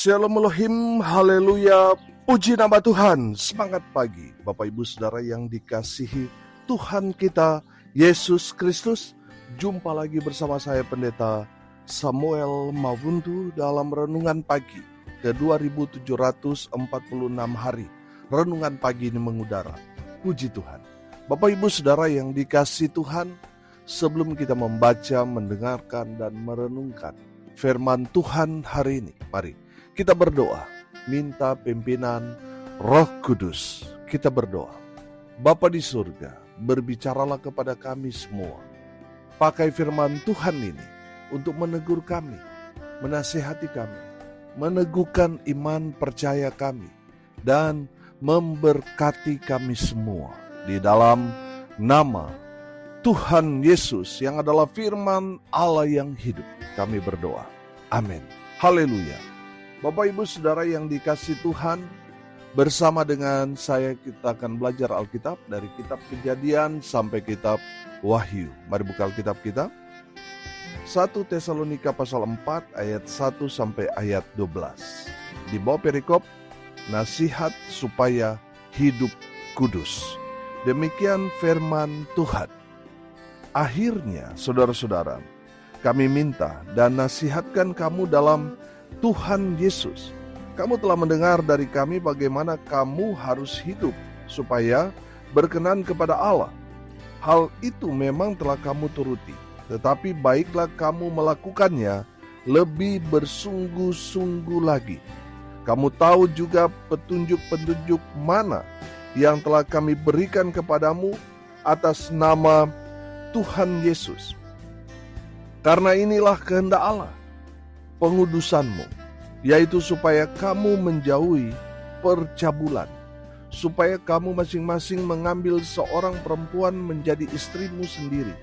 Shalom Elohim, haleluya, puji nama Tuhan. Semangat pagi Bapak Ibu Saudara yang dikasihi Tuhan kita Yesus Kristus. Jumpa lagi bersama saya Pendeta Samuel Mawundu dalam Renungan Pagi ke 2746 hari. Renungan pagi ini mengudara. Puji Tuhan. Bapak Ibu Saudara yang dikasihi Tuhan, sebelum kita membaca, mendengarkan dan merenungkan firman Tuhan hari ini, mari kita berdoa, minta pimpinan Roh Kudus. Kita berdoa. Bapa di surga, berbicaralah kepada kami semua. Pakai firman Tuhan ini untuk menegur kami, menasihati kami, meneguhkan iman percaya kami, dan memberkati kami semua. Di dalam nama Tuhan Yesus yang adalah firman Allah yang hidup, kami berdoa. Amin. Haleluya. Bapak Ibu Saudara yang dikasihi Tuhan, bersama dengan saya kita akan belajar Alkitab dari kitab Kejadian sampai kitab Wahyu. Mari buka Alkitab kita. 1 Tesalonika pasal 4 ayat 1 sampai ayat 12. Di bawah perikop, nasihat supaya hidup kudus. Demikian firman Tuhan. Akhirnya, saudara-saudara, kami minta dan nasihatkan kamu dalam Tuhan Yesus. Kamu telah mendengar dari kami bagaimana kamu harus hidup supaya berkenan kepada Allah. Hal itu memang telah kamu turuti, tetapi baiklah kamu melakukannya lebih bersungguh-sungguh lagi. Kamu tahu juga petunjuk-petunjuk mana yang telah kami berikan kepadamu atas nama Tuhan Yesus. Karena inilah kehendak Allah, pengudusanmu, yaitu supaya kamu menjauhi percabulan, supaya kamu masing-masing mengambil seorang perempuan menjadi istrimu sendiri,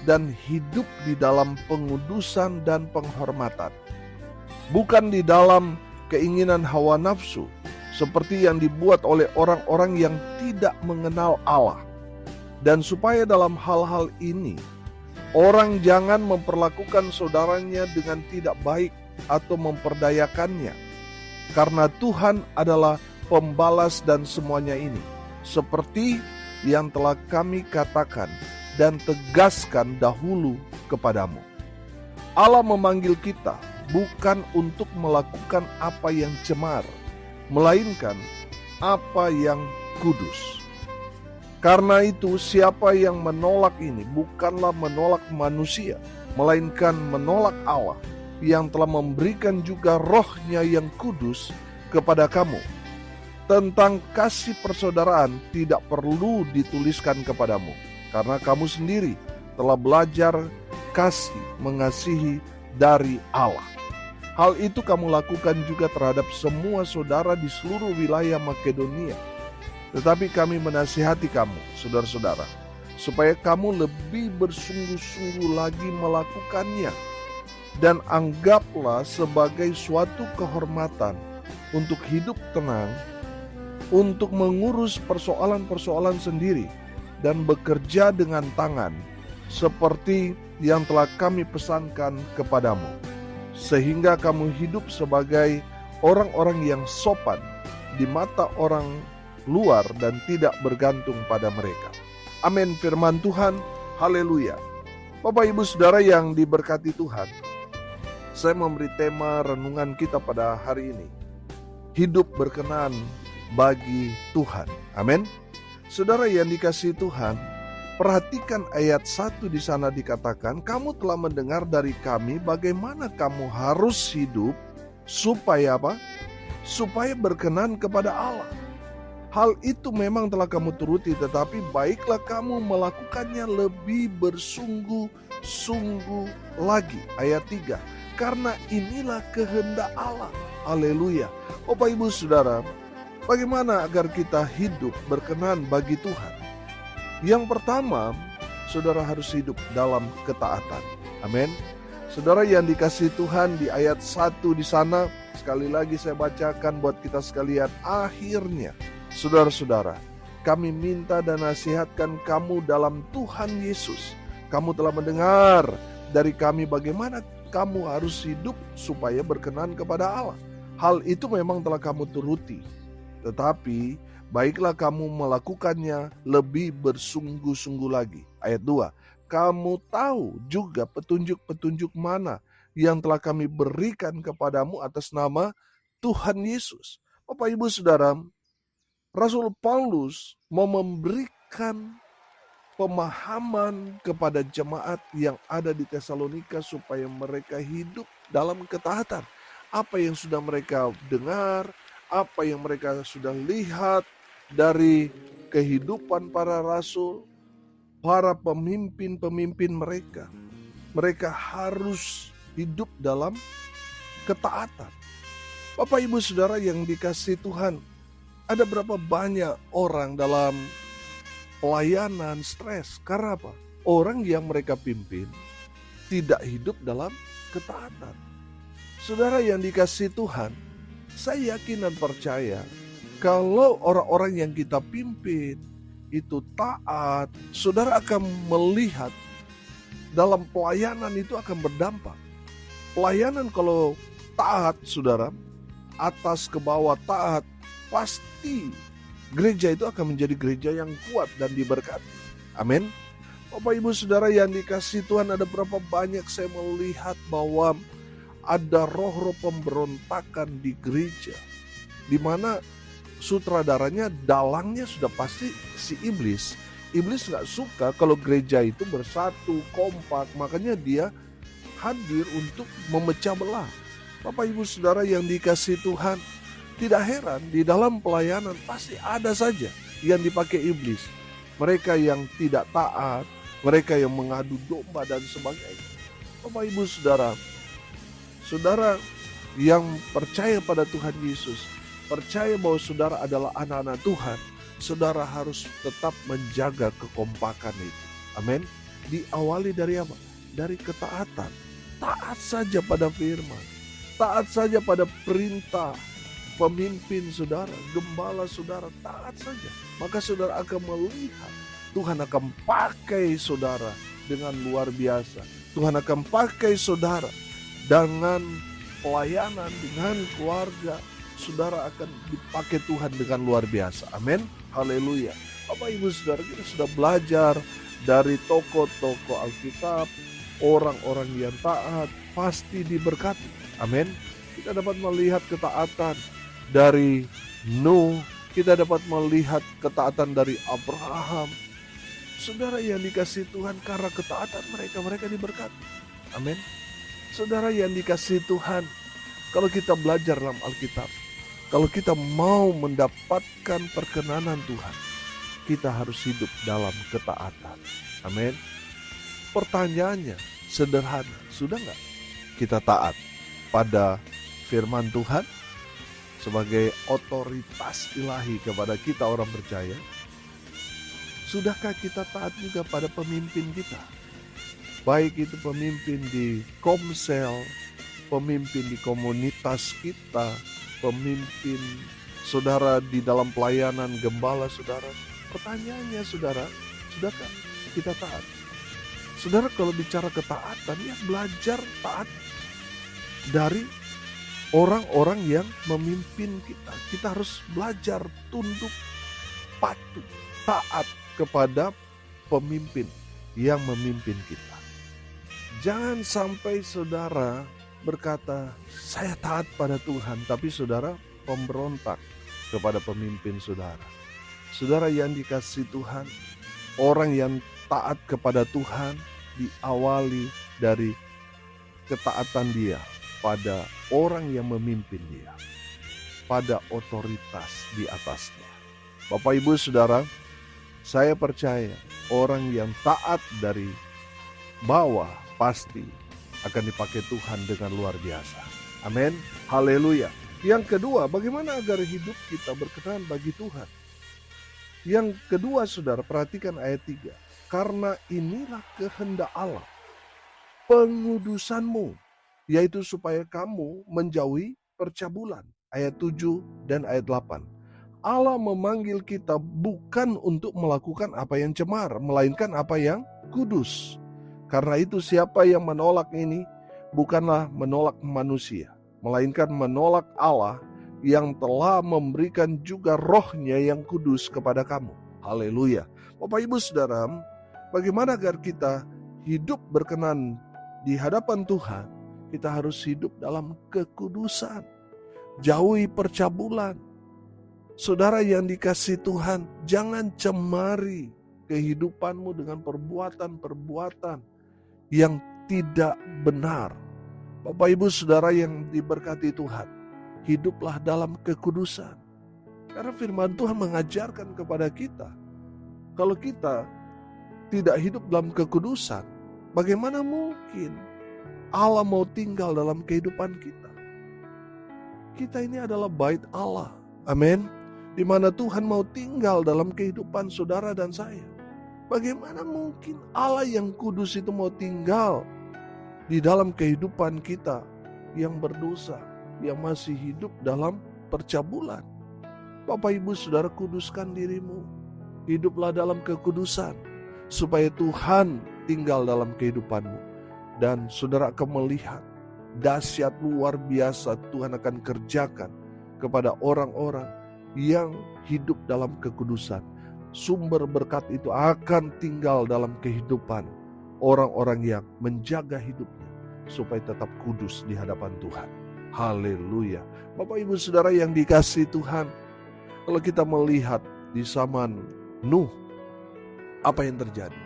dan hidup di dalam pengudusan dan penghormatan, bukan di dalam keinginan hawa nafsu, seperti yang dibuat oleh orang-orang yang tidak mengenal Allah. Dan supaya dalam hal-hal ini, orang jangan memperlakukan saudaranya dengan tidak baik atau memperdayakannya. Karena Tuhan adalah pembalas dan semuanya ini, seperti yang telah kami katakan dan tegaskan dahulu kepadamu. Allah memanggil kita bukan untuk melakukan apa yang cemar, melainkan apa yang kudus. Karena itu siapa yang menolak ini bukanlah menolak manusia, melainkan menolak Allah yang telah memberikan juga rohnya yang kudus kepada kamu. Tentang kasih persaudaraan tidak perlu dituliskan kepadamu, karena kamu sendiri telah belajar kasih mengasihi dari Allah. Hal itu kamu lakukan juga terhadap semua saudara di seluruh wilayah Makedonia. Tetapi kami menasihati kamu, saudara-saudara, supaya kamu lebih bersungguh-sungguh lagi melakukannya. Dan anggaplah sebagai suatu kehormatan untuk hidup tenang, untuk mengurus persoalan-persoalan sendiri, dan bekerja dengan tangan, seperti yang telah kami pesankan kepadamu. Sehingga kamu hidup sebagai orang-orang yang sopan di mata orang luar dan tidak bergantung pada mereka. Amin. Firman Tuhan. Haleluya. Bapak Ibu Saudara yang diberkati Tuhan, saya memberi tema renungan kita pada hari ini, hidup berkenan bagi Tuhan. Amin. Saudara yang dikasihi Tuhan, perhatikan ayat 1 di sana dikatakan, kamu telah mendengar dari kami bagaimana kamu harus hidup supaya apa? Supaya berkenan kepada Allah. Hal itu memang telah kamu turuti, tetapi baiklah kamu melakukannya lebih bersungguh-sungguh lagi. Ayat 3, karena inilah kehendak Allah. Haleluya. Bapak Ibu Saudara, bagaimana agar kita hidup berkenan bagi Tuhan? Yang pertama, saudara harus hidup dalam ketaatan. Amin. Saudara yang dikasihi Tuhan, di ayat 1 di sana, sekali lagi saya bacakan buat kita sekalian. Akhirnya, saudara-saudara, kami minta dan nasihatkan kamu dalam Tuhan Yesus. Kamu telah mendengar dari kami bagaimana kamu harus hidup supaya berkenan kepada Allah. Hal itu memang telah kamu turuti, tetapi baiklah kamu melakukannya lebih bersungguh-sungguh lagi. Ayat 2, kamu tahu juga petunjuk-petunjuk mana yang telah kami berikan kepadamu atas nama Tuhan Yesus. Bapak, Ibu, Saudara, Rasul Paulus mau memberikan pemahaman kepada jemaat yang ada di Tesalonika supaya mereka hidup dalam ketaatan. Apa yang sudah mereka dengar, apa yang mereka sudah lihat dari kehidupan para rasul, para pemimpin-pemimpin mereka. Mereka harus hidup dalam ketaatan. Bapak, Ibu, Saudara yang dikasihi Tuhan, ada berapa banyak orang dalam pelayanan stres? Karena apa? Orang yang mereka pimpin tidak hidup dalam ketaatan. Saudara yang dikasihi Tuhan, saya yakin dan percaya kalau orang-orang yang kita pimpin itu taat, saudara akan melihat dalam pelayanan itu akan berdampak. Pelayanan kalau taat, saudara, atas ke bawah taat, pasti gereja itu akan menjadi gereja yang kuat dan diberkati. Amin. Bapak, Ibu, Saudara yang dikasihi Tuhan, ada berapa banyak saya melihat bahwa ada roh-roh pemberontakan di gereja, di mana sutradaranya, dalangnya sudah pasti si iblis. Iblis gak suka kalau gereja itu bersatu, kompak, makanya dia hadir untuk memecah belah. Bapak, Ibu, Saudara yang dikasihi Tuhan, tidak heran di dalam pelayanan pasti ada saja yang dipakai iblis. Mereka yang tidak taat, mereka yang mengadu domba dan sebagainya. Bapak, Ibu, Saudara, saudara yang percaya pada Tuhan Yesus, percaya bahwa saudara adalah anak-anak Tuhan, saudara harus tetap menjaga kekompakan itu. Amin. Diawali dari apa? Dari ketaatan. Taat saja pada firman. Taat saja pada perintah pemimpin saudara, gembala saudara, taat saja. Maka saudara akan melihat Tuhan akan pakai saudara dengan luar biasa. Tuhan akan pakai saudara dengan pelayanan, dengan keluarga. Saudara akan dipakai Tuhan dengan luar biasa. Amin. Haleluya. Bapak, Ibu, Saudara, kita sudah belajar dari tokoh-tokoh Alkitab. Orang-orang yang taat pasti diberkati. Amin. Kita dapat melihat ketaatan dari Nuh, kita dapat melihat ketaatan dari Abraham. Saudara yang dikasihi Tuhan, karena ketaatan mereka diberkati. Amin. Saudara yang dikasihi Tuhan, kalau kita belajar dalam Alkitab, kalau kita mau mendapatkan perkenanan Tuhan, kita harus hidup dalam ketaatan. Amin. Pertanyaannya sederhana, sudah nggak kita taat pada firman Tuhan sebagai otoritas ilahi kepada kita orang percaya? Sudahkah kita taat juga pada pemimpin kita? Baik itu pemimpin di komsel, pemimpin di komunitas kita, pemimpin saudara di dalam pelayanan gembala saudara. Pertanyaannya saudara, sudahkah kita taat? Saudara, kalau bicara ketaatan, ya belajar taat dari orang-orang yang memimpin kita. Kita harus belajar tunduk, patuh, taat kepada pemimpin yang memimpin kita. Jangan sampai saudara berkata, saya taat pada Tuhan, tapi saudara pemberontak kepada pemimpin saudara. Saudara yang dikasihi Tuhan, orang yang taat kepada Tuhan diawali dari ketaatan dia pada orang yang memimpin dia, pada otoritas di atasnya. Bapak, Ibu, Saudara, saya percaya orang yang taat dari bawah pasti akan dipakai Tuhan dengan luar biasa. Amin. Haleluya. Yang kedua, bagaimana agar hidup kita berkenan bagi Tuhan? Yang kedua, saudara, perhatikan ayat 3. Karena inilah kehendak Allah, pengudusanmu, yaitu supaya kamu menjauhi percabulan. Ayat 7 dan ayat 8. Allah memanggil kita bukan untuk melakukan apa yang cemar, melainkan apa yang kudus. Karena itu siapa yang menolak ini bukanlah menolak manusia, melainkan menolak Allah yang telah memberikan juga rohnya yang kudus kepada kamu. Haleluya. Bapak Ibu Saudara, bagaimana agar kita hidup berkenan di hadapan Tuhan? Kita harus hidup dalam kekudusan. Jauhi percabulan. Saudara yang dikasihi Tuhan, jangan cemari kehidupanmu dengan perbuatan-perbuatan yang tidak benar. Bapak Ibu Saudara yang diberkati Tuhan, hiduplah dalam kekudusan. Karena firman Tuhan mengajarkan kepada kita, kalau kita tidak hidup dalam kekudusan, bagaimana mungkin Allah mau tinggal dalam kehidupan kita? Kita ini adalah bait Allah. Amin. Di mana Tuhan mau tinggal dalam kehidupan saudara dan saya. Bagaimana mungkin Allah yang kudus itu mau tinggal di dalam kehidupan kita yang berdosa, yang masih hidup dalam percabulan? Bapak Ibu Saudara, kuduskan dirimu. Hiduplah dalam kekudusan supaya Tuhan tinggal dalam kehidupanmu. Dan saudara akan melihat dahsyat luar biasa Tuhan akan kerjakan kepada orang-orang yang hidup dalam kekudusan. Sumber berkat itu akan tinggal dalam kehidupan orang-orang yang menjaga hidupnya supaya tetap kudus di hadapan Tuhan. Haleluya. Bapak Ibu Saudara yang dikasihi Tuhan, kalau kita melihat di zaman Nuh, apa yang terjadi?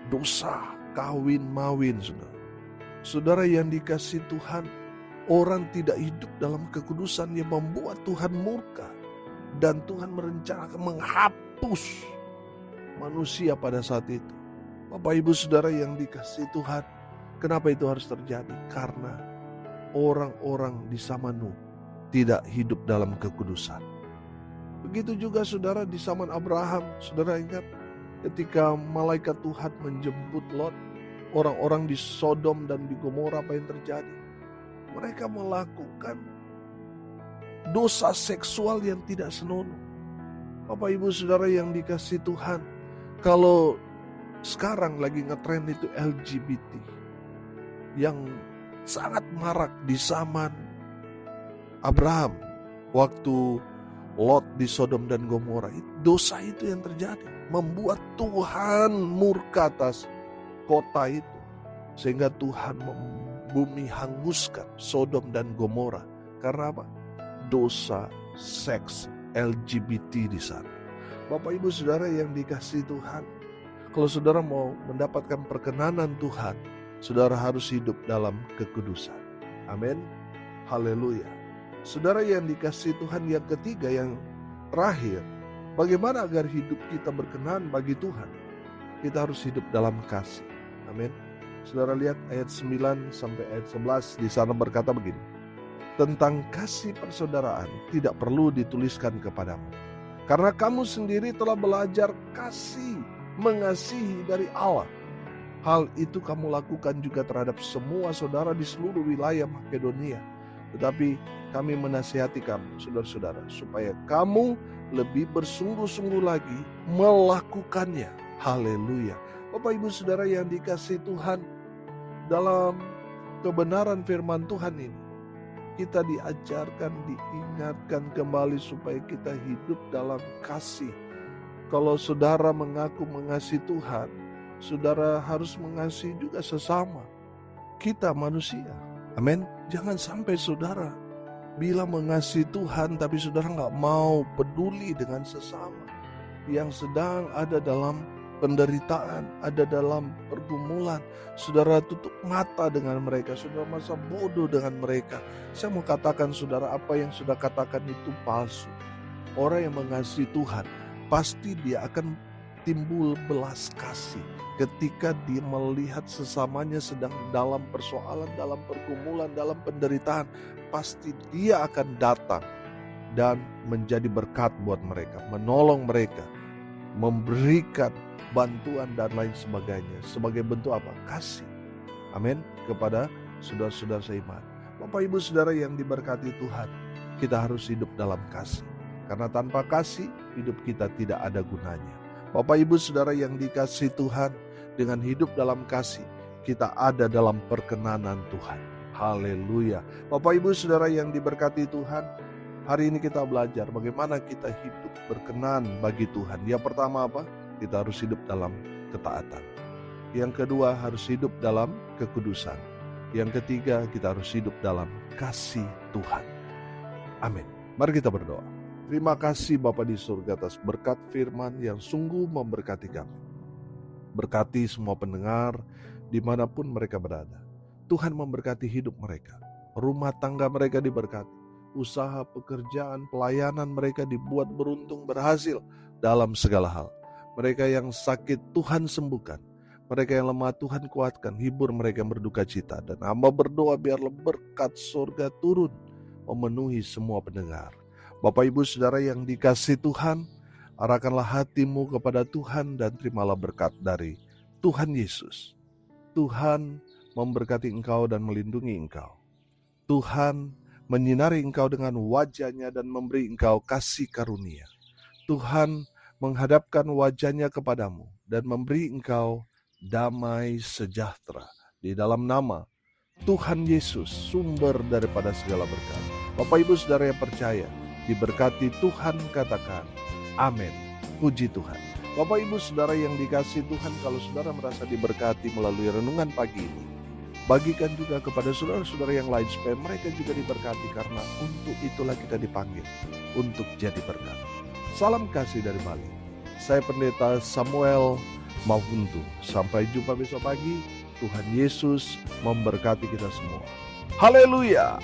Dosa, kawin mawin, saudara. Saudara yang dikasihi Tuhan, orang tidak hidup dalam kekudusan yang membuat Tuhan murka. Dan Tuhan merencanakan menghapus manusia pada saat itu. Bapak Ibu Saudara yang dikasihi Tuhan, kenapa itu harus terjadi? Karena orang-orang di zaman Nuh tidak hidup dalam kekudusan. Begitu juga saudara di zaman Abraham. Saudara ingat ketika malaikat Tuhan menjemput Lot, orang-orang di Sodom dan di Gomora, apa yang terjadi? Mereka melakukan dosa seksual yang tidak senonoh. Bapak Ibu Saudara yang dikasihi Tuhan, kalau sekarang lagi ngetren itu LGBT yang sangat marak di zaman Abraham, waktu Lot di Sodom dan Gomora, dosa itu yang terjadi membuat Tuhan murka atas kota itu, sehingga Tuhan bumi hanguskan Sodom dan Gomora. Karena apa? Dosa seks LGBT di sana. Bapak Ibu Saudara yang dikasihi Tuhan, kalau saudara mau mendapatkan perkenanan Tuhan, saudara harus hidup dalam kekudusan. Amin. Haleluya. Saudara yang dikasihi Tuhan, yang ketiga, yang terakhir, bagaimana agar hidup kita berkenan bagi Tuhan? Kita harus hidup dalam kasih. Amin. Saudara lihat ayat 9 sampai ayat 11, di sana berkata begini. Tentang kasih persaudaraan tidak perlu dituliskan kepadamu, karena kamu sendiri telah belajar kasih mengasihi dari Allah. Hal itu kamu lakukan juga terhadap semua saudara di seluruh wilayah Makedonia. Tetapi kami menasihati kamu, saudara-saudara, supaya kamu lebih bersungguh-sungguh lagi melakukannya. Haleluya. Bapak Ibu Saudara yang dikasihi Tuhan, dalam kebenaran firman Tuhan ini, kita diajarkan, diingatkan kembali supaya kita hidup dalam kasih. Kalau saudara mengaku mengasihi Tuhan, saudara harus mengasihi juga sesama. Kita manusia. Amin. Jangan sampai saudara bilang mengasihi Tuhan, tapi saudara gak mau peduli dengan sesama yang sedang ada dalam penderitaan, ada dalam pergumulan. Saudara tutup mata dengan mereka, saudara masa bodoh dengan mereka. Saya mau katakan saudara, apa yang sudah katakan itu palsu. Orang yang mengasihi Tuhan, pasti dia akan timbul belas kasih ketika dia melihat sesamanya sedang dalam persoalan, dalam pergumulan, dalam penderitaan. Pasti dia akan datang dan menjadi berkat buat mereka, menolong mereka, memberikan bantuan dan lain sebagainya. Sebagai bentuk apa? Kasih. Amin. Kepada saudara-saudara seiman. Bapak Ibu Saudara yang diberkati Tuhan, kita harus hidup dalam kasih. Karena tanpa kasih, hidup kita tidak ada gunanya. Bapak Ibu Saudara yang dikasihi Tuhan, dengan hidup dalam kasih, kita ada dalam perkenanan Tuhan. Haleluya. Bapak Ibu Saudara yang diberkati Tuhan, hari ini kita belajar bagaimana kita hidup berkenan bagi Tuhan. Yang pertama apa? Kita harus hidup dalam ketaatan. Yang kedua, harus hidup dalam kekudusan. Yang ketiga, kita harus hidup dalam kasih Tuhan. Amin. Mari kita berdoa. Terima kasih Bapa di surga atas berkat firman yang sungguh memberkati kami. Berkati semua pendengar dimanapun mereka berada. Tuhan memberkati hidup mereka. Rumah tangga mereka diberkati. Usaha, pekerjaan, pelayanan mereka dibuat beruntung, berhasil dalam segala hal. Mereka yang sakit Tuhan sembuhkan. Mereka yang lemah Tuhan kuatkan. Hibur mereka yang berduka cita. Dan hamba berdoa biarlah berkat surga turun memenuhi semua pendengar. Bapak Ibu Saudara yang dikasihi Tuhan, arahkanlah hatimu kepada Tuhan dan terimalah berkat dari Tuhan Yesus. Tuhan memberkati engkau dan melindungi engkau. Tuhan menyinari engkau dengan wajah-Nya dan memberi engkau kasih karunia. Tuhan menghadapkan wajah-Nya kepadamu dan memberi engkau damai sejahtera. Di dalam nama Tuhan Yesus, sumber daripada segala berkat. Bapak Ibu Saudara yang percaya, diberkati Tuhan, katakan amin. Puji Tuhan. Bapak Ibu Saudara yang dikasihi Tuhan, kalau saudara merasa diberkati melalui renungan pagi ini, bagikan juga kepada saudara-saudara yang lain supaya mereka juga diberkati, karena untuk itulah kita dipanggil untuk jadi berkat. Salam kasih dari Bali. Saya Pendeta Samuel Mawuntu. Sampai jumpa besok pagi. Tuhan Yesus memberkati kita semua. Haleluya.